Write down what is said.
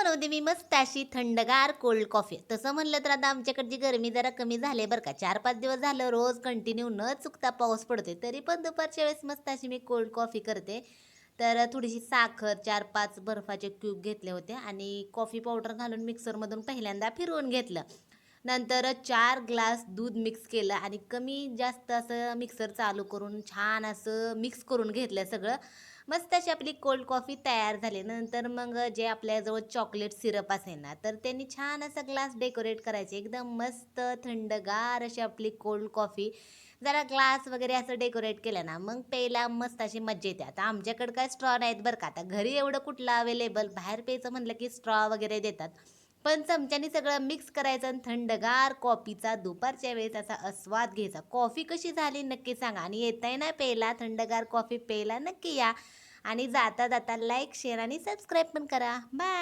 बनवते मी मस्त अशी थंडगार कोल्ड कॉफी. तसं म्हणलं तर आता आमच्याकडची गरमी जरा कमी झाली आहे बरं का. 4-5 दिवस झालं रोज कंटिन्यू न चुकता पाऊस पडतोय. तरी पण दुपारच्या वेळेस मस्त अशी मी कोल्ड कॉफी करते. तर थोडीशी साखर, 4-5 बर्फाचे क्यूब घेतले होते आणि कॉफी पावडर घालून मिक्सरमधून पहिल्यांदा फिरवून घेतलं. नंतर 4 ग्लास दूध मिक्स केलं आणि कमी जास्त असं मिक्सर चालू करून छान असं मिक्स करून घेतलं सगळं. मस्त अशी आपली कोल्ड कॉफी तयार झाली. नंतर मग जे आपल्याजवळ चॉकलेट सिरप असेल ना, तर त्यांनी छान असा ग्लास डेकोरेट करायचे. एकदम मस्त थंडगार अशी आपली कोल्ड कॉफी. जरा ग्लास वगैरे असं डेकोरेट केलं ना, मग प्यायला मस्त अशी मज्जा येते. आता आमच्याकडे काय स्ट्रॉ नाहीत बरं का. आता घरी एवढं कुठलं अवेलेबल, बाहेर प्यायचं म्हटलं की स्ट्रॉ वगैरे देतात. पण चमच्यानी सगळं मिक्स करायचं आणि थंडगार कॉफीचा दुपारच्या वेळेस असा आस्वाद घ्यायचा. कॉफी कशी झाली नक्की सांगा आणि येताय ना प्यायला थंडगार कॉफी प्यायला नक्की या आणि जाता जाता लाईक, शेअर आणि सबस्क्राईब पण करा. बाय.